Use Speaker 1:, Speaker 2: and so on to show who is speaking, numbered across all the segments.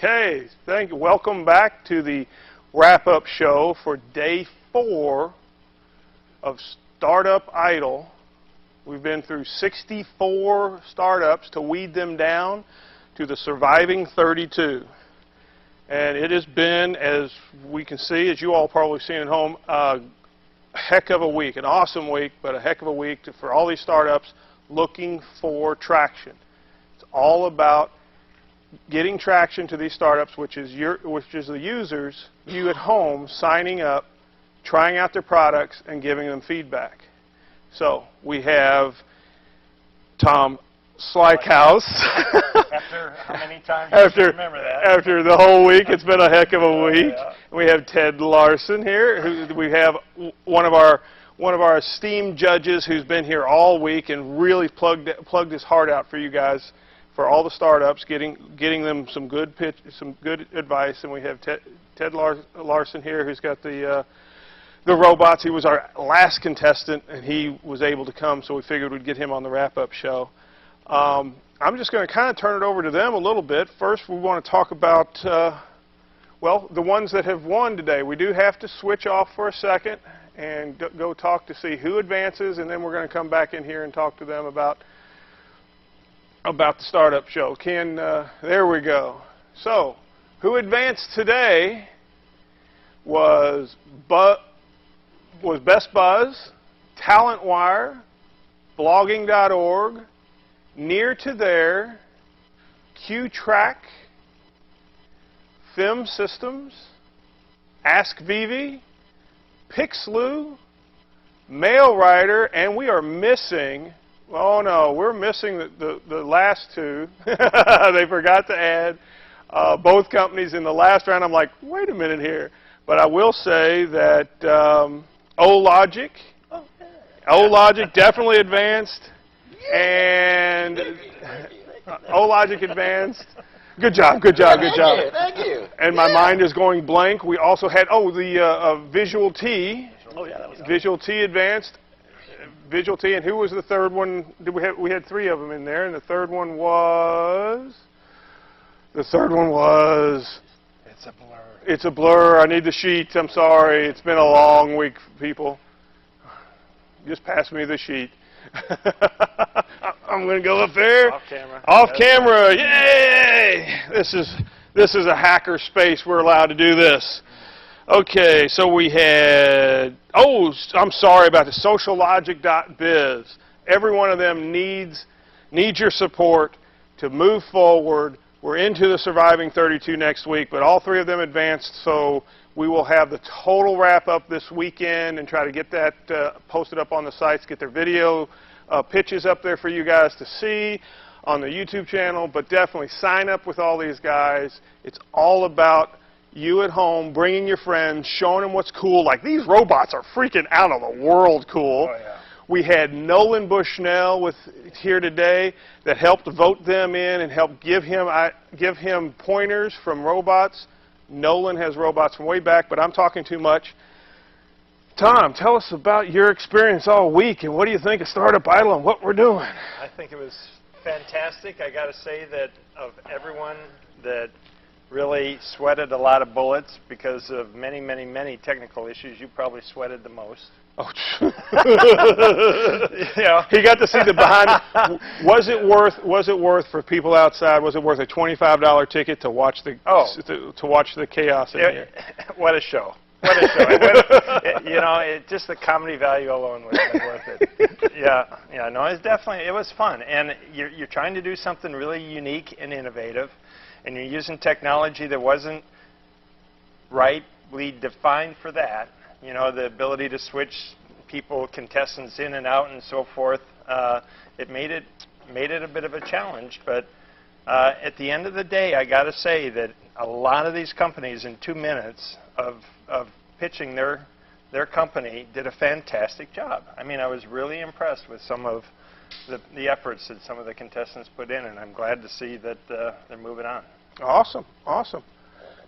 Speaker 1: Okay, thank you. Welcome back to the wrap-up show for day 4 of Startup Idol. We've been through 64 startups to weed them down to the surviving 32. And it has been, as we can see, as you all probably seen at home, a heck of a week, an awesome week, but a heck of a week for all these startups looking for traction. It's all about getting traction to these startups, which is the users, you at home, signing up, trying out their products, and giving them feedback. So we have Tom Slykehouse.
Speaker 2: After how many times do you remember that?
Speaker 1: After the whole week, it's been a heck of a week.
Speaker 2: Yeah.
Speaker 1: We have Ted Larson here. We have one of our esteemed judges who's been here all week and really plugged his heart out for you guys, for all the startups, getting them some good advice. And we have Ted Larson here, who's got the robots. He was our last contestant, and he was able to come, so we figured we'd get him on the wrap-up show. I'm just going to kind of turn it over to them a little bit. First, we want to talk about, well, the ones that have won today. We do have to switch off for a second and go talk to see who advances, and then we're going to come back in here and talk to them about the startup show. There we go. So, who advanced today was Best Buzz, TalentWire, Blogging.org, Near to There, QTrack, Film Systems, Ask Vivi, Pixloo, MailWriter, and we are missing, oh no, we're missing the last two. They forgot to add both companies in the last round. I'm like, wait a minute here. But I will say that Ologic definitely advanced, and Ologic advanced. Good job.
Speaker 2: Thank you.
Speaker 1: And my mind is going blank. We also had, the Visual T.
Speaker 2: Oh, yeah, that was
Speaker 1: Visual T advanced. Visual T, and who was the third one? We had 3 of them in there, and the third one was... It's a blur. It's a blur. I need the sheet. I'm sorry. It's been a long week, people. Just pass me the sheet. I'm going to go up there.
Speaker 2: Off camera.
Speaker 1: Off camera. Yay! This is a hacker space. We're allowed to do this. Okay, so we had, I'm sorry about the sociallogic.biz. Every one of them needs your support to move forward. We're into the surviving 32 next week, but all 3 of them advanced, so we will have the total wrap-up this weekend and try to get that posted up on the sites, get their video pitches up there for you guys to see on the YouTube channel, but definitely sign up with all these guys. It's all about you at home, bringing your friends, showing them what's cool. Like, these robots are freaking out of the world cool.
Speaker 2: Oh, yeah.
Speaker 1: We had Nolan Bushnell here today that helped vote them in and helped give him pointers from robots. Nolan has robots from way back, but I'm talking too much. Tom, tell us about your experience all week, and what do you think of Startup Idol and what we're doing?
Speaker 2: I think it was fantastic. I got to say that of everyone that really sweated a lot of bullets because of many, many, many technical issues, you probably sweated the most.
Speaker 1: Oh, he got to see the behind. Was it worth for people outside? Was it worth a $25 ticket to watch the to watch the chaos in here?
Speaker 2: What a show! What a show! Just the comedy value alone was worth it. No, it was fun, and you're trying to do something really unique and innovative, and you're using technology that wasn't rightly defined for that. The ability to switch contestants in and out and so forth. It made it a bit of a challenge, but at the end of the day, I got to say that a lot of these companies in 2 minutes of pitching their company did a fantastic job. I mean, I was really impressed with some of the efforts that some of the contestants put in, and I'm glad to see that they're moving on.
Speaker 1: Awesome.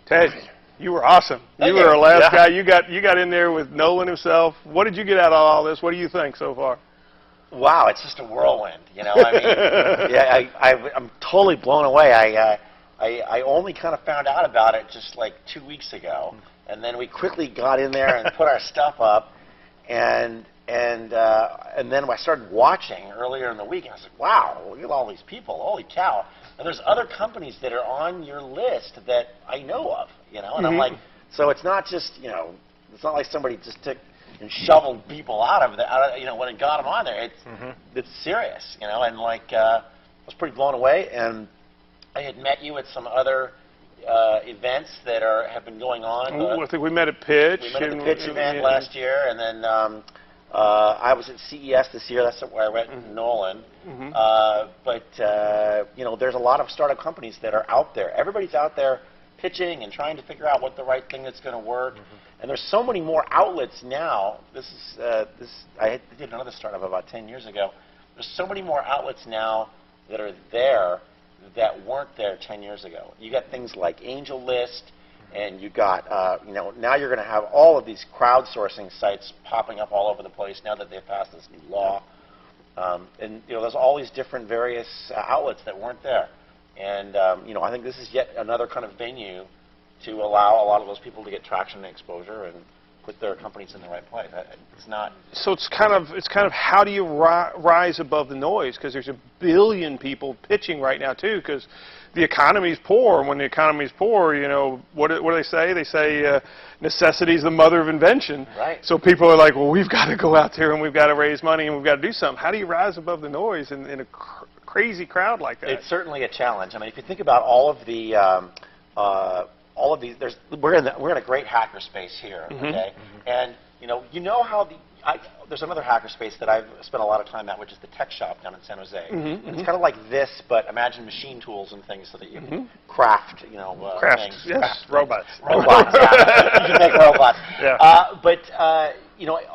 Speaker 1: Ted, you were awesome. You were our last guy. You got in there with Nolan himself. What did you get out of all this? What do you think so far?
Speaker 3: Wow, it's just a whirlwind. I mean, I'm totally blown away. I only kind of found out about it just like 2 weeks ago, and then we quickly got in there and put our stuff up, and then I started watching earlier in the week, and I was like, wow, look at all these people, holy cow! And there's other companies that are on your list that I know of, and I'm like, so it's not just, it's not like somebody just took and shoveled people out of when it got them on there. It's serious, and like I was pretty blown away, and I had met you at some other events that have been going on.
Speaker 1: I think we met at Pitch.
Speaker 3: We met at the Pitch event last year, and then I was at CES this year. That's where I went in Nolan. But there's a lot of startup companies that are out there. Everybody's out there pitching and trying to figure out what the right thing that's going to work. And there's so many more outlets now. I did another startup about 10 years ago. There's so many more outlets now that are there that weren't there 10 years ago. You got things like AngelList, and you got, now you're going to have all of these crowdsourcing sites popping up all over the place now that they've passed this new law. And there's all these different various outlets that weren't there. And I think this is yet another kind of venue to allow a lot of those people to get traction and exposure and put their companies in the right place. It's not.
Speaker 1: So it's kind of how do you rise above the noise? Because there's a billion people pitching right now too. Because the economy's poor, and when the economy's poor, what do they say? They say necessity is the mother of invention.
Speaker 3: Right.
Speaker 1: So people are like, well, we've got to go out there and we've got to raise money and we've got to do something. How do you rise above the noise in a crazy crowd like that?
Speaker 3: It's certainly a challenge. I mean, if you think about all of these, we're in a great hacker space here, okay? And how there's another hacker space that I've spent a lot of time at, which is the Tech Shop down in San Jose. And it's kind of like this, but imagine machine tools and things so that you can craft, things.
Speaker 1: Yes, robots.
Speaker 3: Robots, yeah. You can make robots.
Speaker 1: Yeah.
Speaker 3: But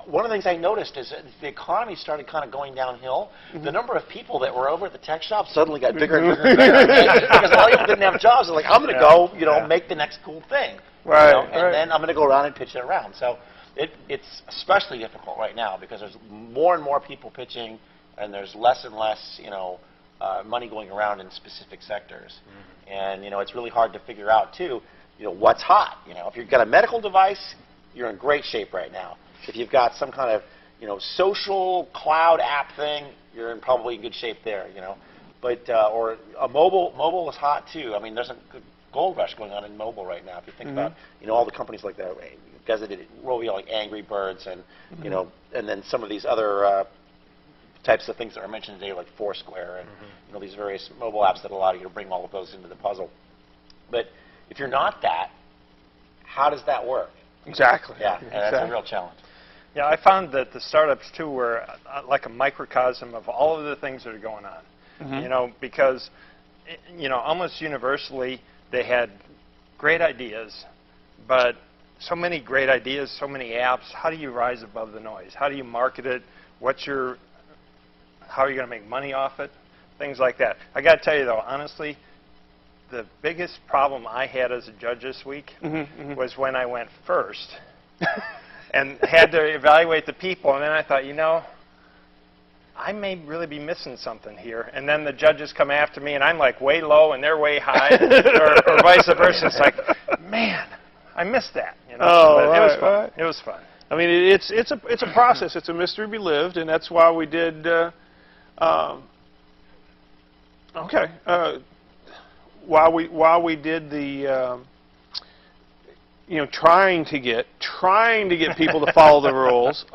Speaker 3: one of the things I noticed is as the economy started kind of going downhill, the number of people that were over at the Tech Shop suddenly got bigger and bigger and bigger. Because a lot of people didn't have jobs. They're like, I'm going to go, make the next cool thing.
Speaker 1: Right.
Speaker 3: And then I'm going to go around and pitch it around. So it's especially difficult right now because there's more and more people pitching, and there's less and less, money going around in specific sectors. And, it's really hard to figure out, too, what's hot. If you've got a medical device, you're in great shape right now. If you've got some kind of, social cloud app thing, you're probably in good shape there, But, or a mobile is hot, too. I mean, there's a gold rush going on in mobile right now. If you think about, all the companies like that, guys that did it, like Angry Birds and, and then some of these other types of things that are mentioned today, like Foursquare and, these various mobile apps that allow you to bring all of those into the puzzle. But if you're not that, how does that work?
Speaker 1: Exactly.
Speaker 3: Yeah, and that's a real challenge.
Speaker 2: Yeah, I found that the startups, too, were like a microcosm of all of the things that are going on. Because, almost universally, they had great ideas, but so many great ideas, so many apps. How do you rise above the noise? How do you market it? How are you going to make money off it? Things like that. I got to tell you, though, honestly, the biggest problem I had as a judge this week was when I went first and had to evaluate the people. And then I thought, I may really be missing something here. And then the judges come after me, and I'm like way low, and they're way high, or vice versa. It's like, man, I missed that.
Speaker 1: Oh,
Speaker 2: but
Speaker 1: right,
Speaker 2: it was fun.
Speaker 1: right.
Speaker 2: It was fun.
Speaker 1: I mean, it's a process. It's a mystery to be lived, and that's why we did. While we did the, trying to get people to follow the rules.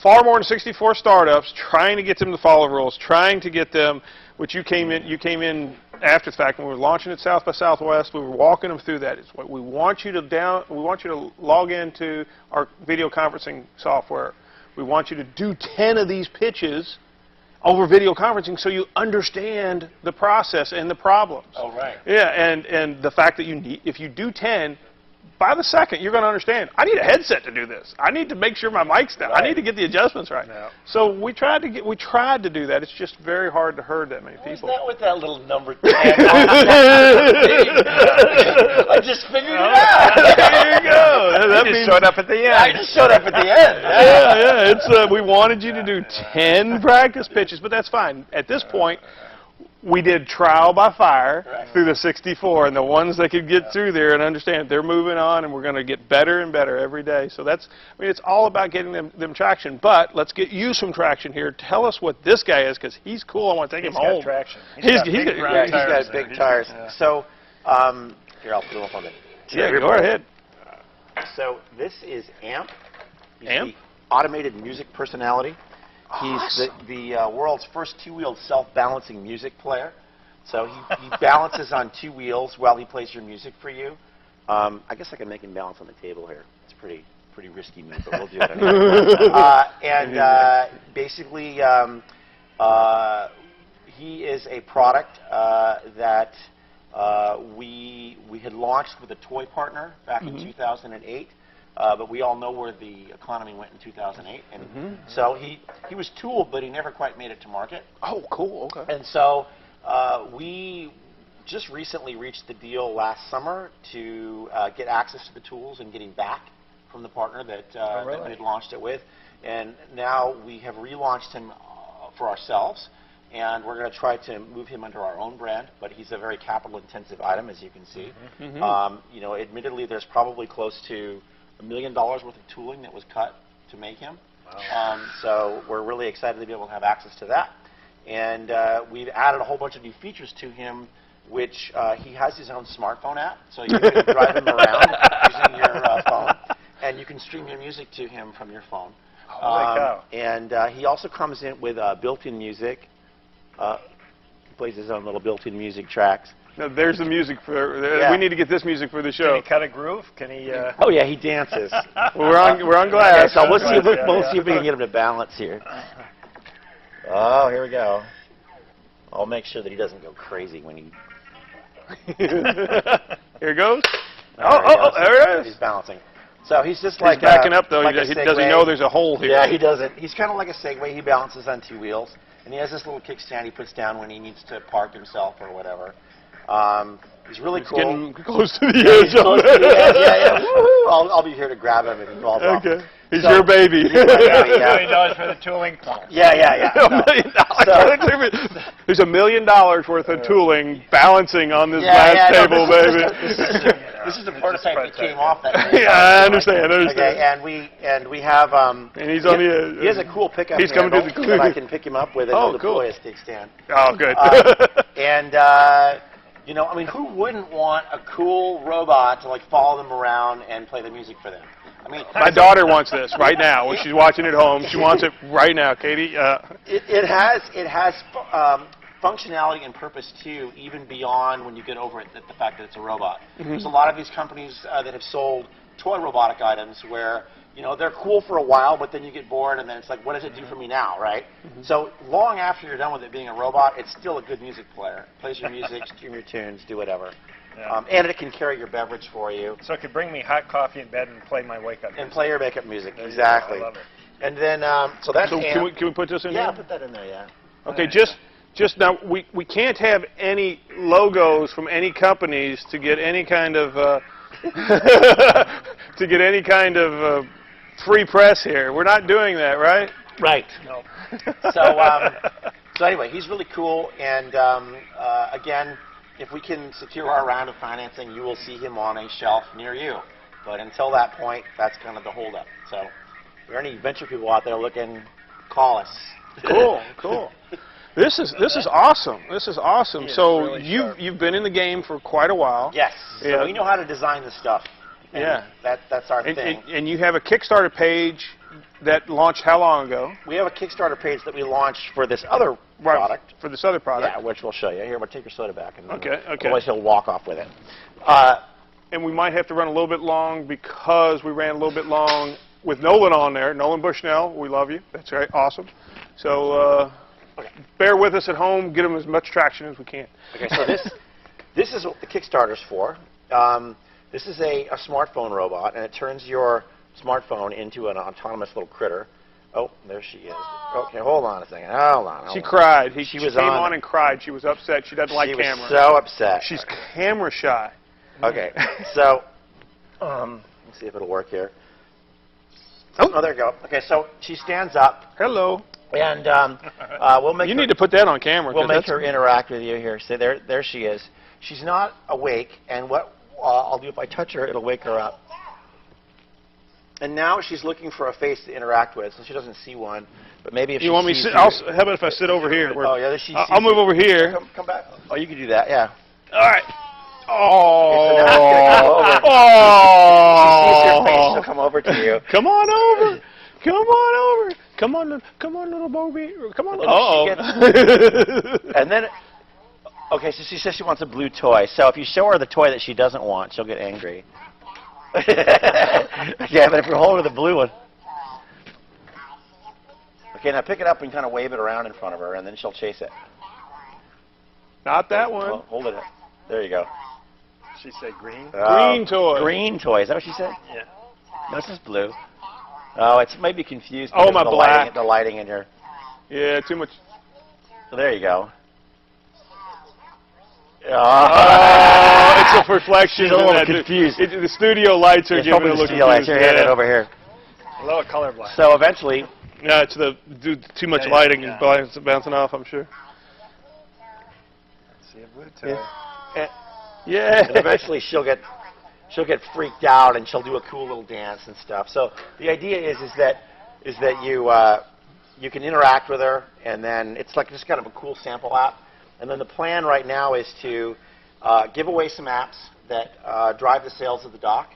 Speaker 1: Far more than 64 startups, trying to get them to follow the rules, trying to get them, which you came in after the fact when we were launching at South by Southwest. We were walking them through that. It's what we want you to log into our video conferencing software. We want you to do 10 of these pitches over video conferencing so you understand the process and the problems.
Speaker 3: Oh, right.
Speaker 1: Yeah, and the fact that if you do 10, by the second, you're going to understand, I need a headset to do this. I need to make sure my mic's down.
Speaker 3: Right.
Speaker 1: I need to get the adjustments right.
Speaker 2: Yeah.
Speaker 1: So we tried to do that. It's just very hard to herd that many people.
Speaker 3: What's that with that little number 10? I just figured it out.
Speaker 1: There you go. That
Speaker 2: You
Speaker 1: means,
Speaker 2: just showed up at the end.
Speaker 3: I just showed up at the end.
Speaker 1: yeah. It's we wanted you to do 10 practice pitches, but that's fine. At this point, we did trial by fire
Speaker 3: Right.
Speaker 1: through the 64, and the ones that could get through there and understand they're moving on, and we're going to get better and better every day. So that's, I mean, it's all about getting them traction. But let's get you some traction here. Tell us what this guy is, because he's cool. I want to take him
Speaker 2: He's
Speaker 1: home.
Speaker 2: got traction.
Speaker 1: He's
Speaker 2: got
Speaker 1: got-
Speaker 2: big brown
Speaker 3: Yeah, he's
Speaker 2: tires
Speaker 3: got
Speaker 2: there.
Speaker 3: big tires.
Speaker 2: Yeah.
Speaker 3: So, here, I'll do it on it.
Speaker 1: Yeah, go ahead.
Speaker 3: So this is Amp. He's
Speaker 1: Amp?
Speaker 3: the automated music personality. He's
Speaker 1: Awesome.
Speaker 3: the world's first two-wheeled self-balancing music player. So he balances on two wheels while he plays your music for you. I guess I can make him balance on the table here. It's pretty risky move, but we'll do it anyway. Basically, he is a product that we had launched with a toy partner back in 2008. But we all know where the economy went in 2008, and so he was tooled, but he never quite made it to market.
Speaker 1: Oh, cool. Okay.
Speaker 3: And so we just recently reached the deal last summer to get access to the tools and getting back from the partner that we had launched it with. And now we have relaunched him for ourselves, and we're going to try to move him under our own brand, but he's a very capital-intensive item, as you can see. You know, admittedly, there's probably close to $1 million worth of tooling that was cut to make him. Wow. So we're really excited to be able to have access to that. And we've added a whole bunch of new features to him, which he has his own smartphone app, so you can drive him around using your phone, and you can stream your music to him from your phone. And he also comes in with built-in music. He plays his own little built-in music tracks.
Speaker 1: Now, there's the music for.
Speaker 3: Yeah.
Speaker 1: We need to get this music for the show.
Speaker 2: Can he cut a groove? Can he?
Speaker 3: Oh yeah, he dances.
Speaker 1: Well, we're on glass.
Speaker 3: Okay, so we'll see if we can get him to balance here. Oh, here we go. I'll make sure that he doesn't go crazy when he.
Speaker 1: Here it goes.
Speaker 3: Oh,
Speaker 1: there it
Speaker 3: He's
Speaker 1: is.
Speaker 3: balancing. So he's just
Speaker 1: He's
Speaker 3: like
Speaker 1: backing up though.
Speaker 3: like
Speaker 1: Does he
Speaker 3: Segway.
Speaker 1: know there's a hole here?
Speaker 3: Yeah, he doesn't. He's kind of like a Segway. He balances on two wheels, and he has this little kickstand he puts down when he needs to park himself or whatever. He's really
Speaker 1: He's
Speaker 3: cool.
Speaker 1: getting close to the
Speaker 3: Yeah, he's
Speaker 1: edge.
Speaker 3: close to the edge. Yeah. Woohoo! I'll be here to grab him if he falls off.
Speaker 1: Okay. He's
Speaker 3: So-
Speaker 1: your baby.
Speaker 3: Yeah.
Speaker 2: $1 million for the tooling.
Speaker 3: Yeah.
Speaker 1: $1 million. There's $1 million worth of tooling balancing on this glass table, baby.
Speaker 3: This is the prototype that came off that.
Speaker 1: Yeah, I understand.
Speaker 3: Okay, and we have.
Speaker 1: And he's on the edge.
Speaker 3: He has a cool pickup
Speaker 1: He's coming to the
Speaker 3: handle that I can pick him up with and
Speaker 1: Oh,
Speaker 3: he'll
Speaker 1: cool.
Speaker 3: deploy his kickstand.
Speaker 1: Oh, good.
Speaker 3: And you know, I mean, who wouldn't want a cool robot to like follow them around and play the music for them? I mean,
Speaker 1: My daughter wants this right now. When she's watching at home, she wants it right now. Katie.
Speaker 3: It has functionality and purpose too, even beyond when you get over it, the fact that it's a robot. There's a lot of these companies that have sold toy robotic items where, you know, they're cool for a while, but then you get bored, and then it's like, what does it do for me now, right? So long after you're done with it being a robot, it's still a good music player. It plays your music, stream your tunes, do whatever.
Speaker 2: Yeah.
Speaker 3: And it can carry your beverage for you.
Speaker 2: So it could bring me hot coffee in bed and play my wake-up
Speaker 3: And
Speaker 2: music.
Speaker 3: play your makeup music,
Speaker 2: There you go.
Speaker 3: exactly.
Speaker 2: I love it.
Speaker 3: And then, so that's
Speaker 1: So
Speaker 3: Amp.
Speaker 1: can we put this in
Speaker 3: Yeah,
Speaker 1: here?
Speaker 3: put that in there, yeah.
Speaker 1: Okay, just now, we can't have any logos from any companies to get any kind of free press here. We're not doing that, right?
Speaker 3: Right.
Speaker 2: No.
Speaker 3: So anyway, he's really cool, and again, if we can secure our round of financing, you will see him on a shelf near you. But until that point, that's kind of the holdup. So if there are any venture people out there looking, call us.
Speaker 1: Cool. This is awesome. This is awesome.
Speaker 2: He is
Speaker 1: So
Speaker 2: really sharp.
Speaker 1: you've been in the game for quite a while.
Speaker 3: Yes. So
Speaker 1: Yeah.
Speaker 3: we know how to design this stuff. And
Speaker 1: Yeah.
Speaker 3: That's our thing.
Speaker 1: And you have a Kickstarter page that launched how long ago?
Speaker 3: We have a Kickstarter page that we launched for this other product.
Speaker 1: For this other product.
Speaker 3: Yeah, which we'll show you. Here, we'll take your soda back. And
Speaker 1: Okay.
Speaker 3: Otherwise, he'll walk off with it.
Speaker 1: And we might have to run a little bit long because we ran a little bit long with Nolan on there. Nolan Bushnell, we love you. That's right, awesome. So bear with us at home. Get them as much traction as we can.
Speaker 3: Okay, so this is what the Kickstarter's for. This is a smartphone robot, and it turns your smartphone into an autonomous little critter. Oh, there she is. Okay, hold on a second. Hold on.
Speaker 1: She cried. She
Speaker 3: was
Speaker 1: came
Speaker 3: on-
Speaker 1: on and cried. She was upset. She doesn't like
Speaker 3: She
Speaker 1: camera.
Speaker 3: was so upset.
Speaker 1: She's camera shy.
Speaker 3: Okay, so let's see if it'll work here. Oh, there you go. Okay, so she stands up.
Speaker 1: Hello.
Speaker 3: And we'll make
Speaker 1: You
Speaker 3: her,
Speaker 1: need to put that on camera.
Speaker 3: we'll
Speaker 1: 'cause
Speaker 3: make
Speaker 1: that's-
Speaker 3: her interact with you here. So there she is. She's not awake, and what I'll do if I touch her, it'll wake her up. And now she's looking for a face to interact with, so she doesn't see one. But maybe if
Speaker 1: You
Speaker 3: she
Speaker 1: want me to
Speaker 3: sees
Speaker 1: sit?
Speaker 3: you-
Speaker 1: How about if I sit over here?
Speaker 3: Oh, yeah, she
Speaker 1: I'll
Speaker 3: sees
Speaker 1: move
Speaker 3: you.
Speaker 1: over here.
Speaker 3: Come back. Oh, you can do that, yeah.
Speaker 1: All right.
Speaker 3: Okay, so now she's gonna come over.
Speaker 1: Oh.
Speaker 3: If she sees your face, she'll come over to you.
Speaker 1: Come on over. Come on over. Come on, little Bobby. Come on.
Speaker 3: Look, And then, okay, so she says she wants a blue toy. So if you show her the toy that she doesn't want, she'll get angry. Yeah, but if you hold her the blue one. Okay, now pick it up and kind of wave it around in front of her, and then she'll chase it.
Speaker 1: Not that one.
Speaker 3: Well, hold it up. There you go.
Speaker 2: She said green.
Speaker 1: Green toy.
Speaker 3: Green toy. Is that what she said?
Speaker 2: Yeah.
Speaker 3: No, it's just blue. Oh, it's maybe confused.
Speaker 1: Oh,
Speaker 3: because
Speaker 1: my
Speaker 3: of the
Speaker 1: black.
Speaker 3: Lighting, the lighting in here.
Speaker 1: Yeah, too much.
Speaker 3: So there you go.
Speaker 1: Oh, it's a reflection.
Speaker 3: She's a little
Speaker 1: in that.
Speaker 3: confused.
Speaker 1: The studio lights are
Speaker 3: It's
Speaker 1: giving it a
Speaker 3: open
Speaker 1: look
Speaker 3: to steal lights.
Speaker 1: confused.
Speaker 3: Here, hand it
Speaker 1: Yeah.
Speaker 3: over here.
Speaker 2: A little colorblind.
Speaker 3: So eventually,
Speaker 1: Yeah, it's too much
Speaker 2: Yeah,
Speaker 1: lighting
Speaker 2: yeah.
Speaker 1: and bouncing off, I'm sure.
Speaker 2: See a blue toy.
Speaker 1: Yeah.
Speaker 3: and eventually she'll get freaked out and she'll do a cool little dance and stuff. So the idea is that you can interact with her, and then it's like just kind of a cool sample app. And then the plan right now is to give away some apps that drive the sales of the dock.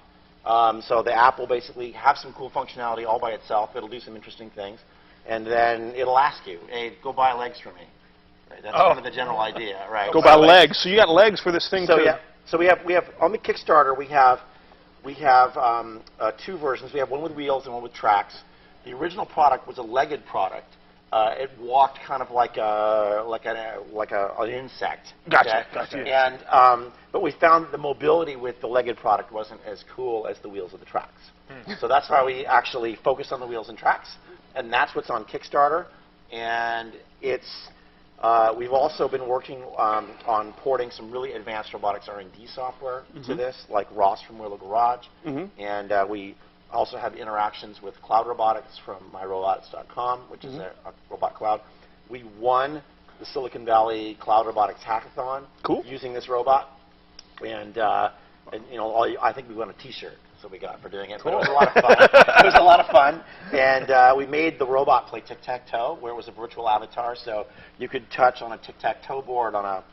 Speaker 3: So the app will basically have some cool functionality all by itself. It'll do some interesting things, and then it'll ask you, "Hey, go buy legs for me." Right? That's kind of the general idea, right?
Speaker 1: Go buy legs. So you got legs for this thing
Speaker 3: So
Speaker 1: too.
Speaker 3: yeah, so we have on the Kickstarter we have two versions. We have one with wheels and one with tracks. The original product was a legged product. It walked kind of like an insect.
Speaker 1: Gotcha,
Speaker 3: Okay?
Speaker 1: gotcha.
Speaker 3: And but we found the mobility with the legged product wasn't as cool as the wheels of the tracks. So that's why we actually focused on the wheels and tracks, and that's what's on Kickstarter. And it's we've also been working on porting some really advanced robotics R&D software to this, like Ross from Willow Garage, and we also have interactions with Cloud Robotics from myrobotics.com, which is a robot cloud. We won the Silicon Valley Cloud Robotics Hackathon using this robot, and you know, I think we won a T-shirt. So we got for doing it. But it was a lot of fun. It was a lot of fun, and we made the robot play tic-tac-toe, where it was a virtual avatar, so you could touch on a tic-tac-toe board on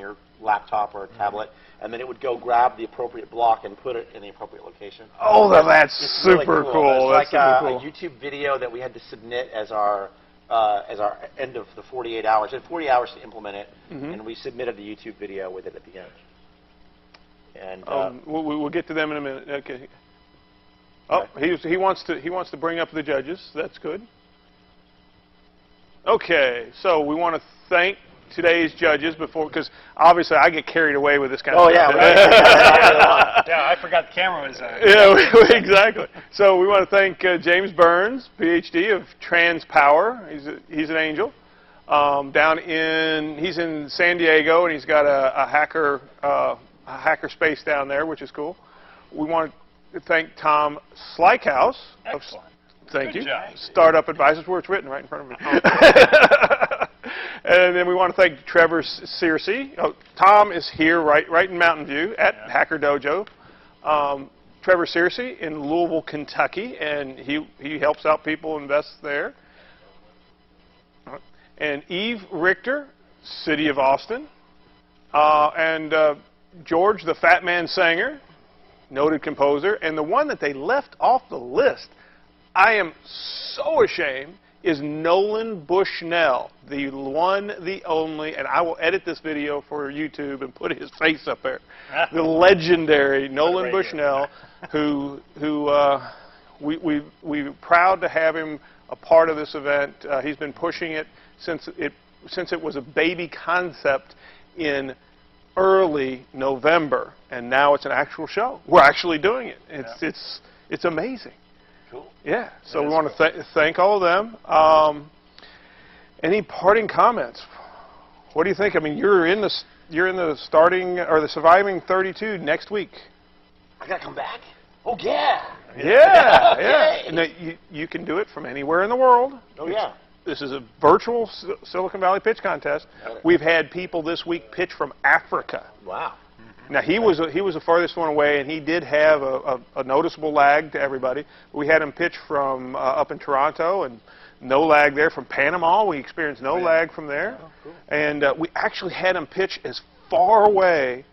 Speaker 3: your laptop or a tablet, and then it would go grab the appropriate block and put it in the appropriate location.
Speaker 1: Oh, that's
Speaker 3: It's
Speaker 1: super
Speaker 3: really
Speaker 1: cool.
Speaker 3: It's
Speaker 1: That's
Speaker 3: like
Speaker 1: super
Speaker 3: a
Speaker 1: cool.
Speaker 3: YouTube video that we had to submit as our end of the 48 hours. It had 40 hours to implement it, and we submitted the YouTube video with it at the end. And
Speaker 1: We'll get to them in a minute. Okay. Oh, he wants to bring up the judges. That's good. Okay, so we want to thank today's judges because obviously I get carried away with this kind of stuff.
Speaker 2: Yeah, I forgot the camera was on.
Speaker 1: Yeah, exactly. So we want to thank James Burns, PhD of Trans Power. He's an angel. He's in San Diego, and he's got a hacker space down there, which is cool. We want to thank Tom Slykehouse.
Speaker 2: Excellent.
Speaker 1: Thank you.
Speaker 2: Good job.
Speaker 1: Startup Advisors, where it's written right in front of me. And then we want to thank Trevor Searcy. Oh, Tom is here right in Mountain View at Hacker Dojo. Trevor Searcy in Louisville, Kentucky, and he helps out people invest there. And Eve Richter, City of Austin. And George, the Fat Man Sanger, noted composer. And the one that they left off the list, I am so ashamed, is Nolan Bushnell, the one, the only, and I will edit this video for YouTube and put his face up there. The legendary Nolan Bushnell, who we're proud to have him a part of this event. He's been pushing it since it was a baby concept in early November, and now it's an actual show. We're actually doing it. It's amazing.
Speaker 3: Cool.
Speaker 1: Yeah. So we want to thank all of them. Any parting comments? What do you think? I mean, you're in the starting or the surviving 32 next week.
Speaker 3: I gotta come back. Oh yeah.
Speaker 1: Yeah.
Speaker 3: Okay.
Speaker 1: And you can do it from anywhere in the world.
Speaker 3: Oh yeah.
Speaker 1: this is a virtual Silicon Valley pitch contest. We've had people this week pitch from Africa.
Speaker 3: Wow.
Speaker 1: Now he was the farthest one away, and he did have a noticeable lag to everybody. We had him pitch from up in Toronto, and no lag there. From Panama, we experienced no lag from there.
Speaker 3: Oh, cool.
Speaker 1: And we actually had him pitch as far away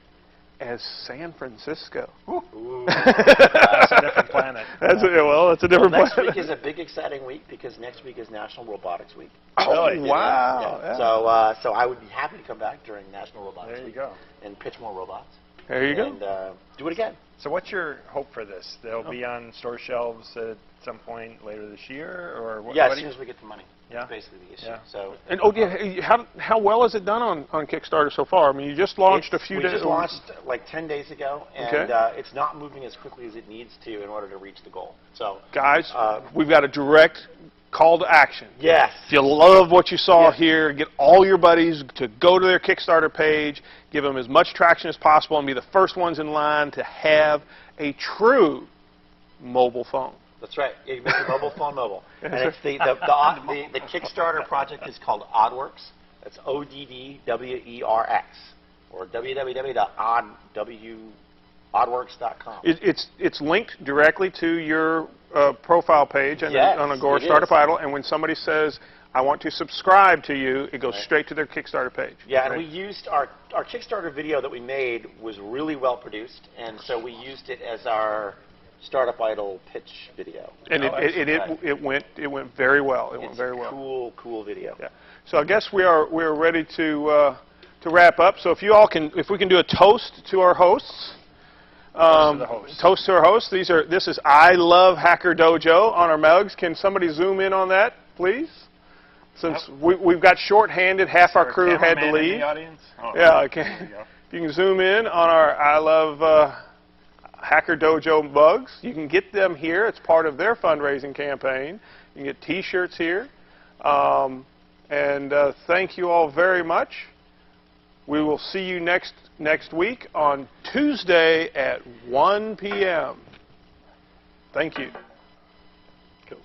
Speaker 1: as San Francisco.
Speaker 3: Ooh.
Speaker 2: That's a different planet.
Speaker 1: That's a different
Speaker 3: Next
Speaker 1: planet.
Speaker 3: week is a big, exciting week because next week is National Robotics Week.
Speaker 1: Oh,
Speaker 2: Really?
Speaker 1: wow.
Speaker 3: Yeah.
Speaker 1: Yeah.
Speaker 3: So I would be happy to come back during National Robotics
Speaker 2: There you
Speaker 3: Week
Speaker 2: go.
Speaker 3: and pitch more robots.
Speaker 1: There you go.
Speaker 3: And do it again.
Speaker 2: So what's your hope for this? They'll be on store shelves at some point later this year, or what?
Speaker 3: Yeah,
Speaker 2: what
Speaker 3: as
Speaker 2: do
Speaker 3: soon
Speaker 2: you-
Speaker 3: as we get the money.
Speaker 2: Yeah.
Speaker 3: That's basically the issue.
Speaker 2: Yeah.
Speaker 3: So
Speaker 1: And how well is it done on Kickstarter so far? I mean, you just launched a few
Speaker 3: we
Speaker 1: days.
Speaker 3: just launched like 10 days ago, and
Speaker 1: Okay.
Speaker 3: it's not moving as quickly as it needs to in order to reach the goal. So
Speaker 1: Guys, we've got a direct call to action.
Speaker 3: yes.
Speaker 1: If you love what you saw
Speaker 3: Yes.
Speaker 1: here, get all your buddies to go to their Kickstarter page, give them as much traction as possible, and be the first ones in line to have a true mobile phone.
Speaker 3: That's right. You make your mobile phone mobile. And
Speaker 1: Yes,
Speaker 3: it's the Kickstarter project is called Oddworks. That's ODDWERX, or www.oddworks.com.
Speaker 1: It's linked directly to your profile page on,
Speaker 3: Yes,
Speaker 1: on
Speaker 3: it
Speaker 1: AgoraStartupIdol, and when somebody says, I want to subscribe to you, it goes straight to their Kickstarter page.
Speaker 3: Yeah, and
Speaker 1: Right.
Speaker 3: we used our Kickstarter video that we made was really well produced, and so we used it as our Startup Idol pitch video.
Speaker 1: And it went very well. It went
Speaker 3: It's
Speaker 1: very
Speaker 3: a
Speaker 1: well.
Speaker 3: cool video.
Speaker 1: Yeah. So I guess we are ready to wrap up. So if we can do a toast to our hosts.
Speaker 2: to the hosts.
Speaker 1: Toast to our hosts. This is I Love Hacker Dojo on our mugs. Can somebody zoom in on that, please? Since we've got shorthanded, half our crew had to
Speaker 2: Cameraman in
Speaker 1: leave.
Speaker 2: the audience? Oh,
Speaker 1: Yeah,
Speaker 2: there
Speaker 1: okay.
Speaker 2: you go.
Speaker 1: If you can zoom in on our I Love Hacker Dojo mugs, you can get them here. It's part of their fundraising campaign. You can get T-shirts here. Thank you all very much. We will see you next week on Tuesday at 1 p.m. Thank you.
Speaker 2: Cool.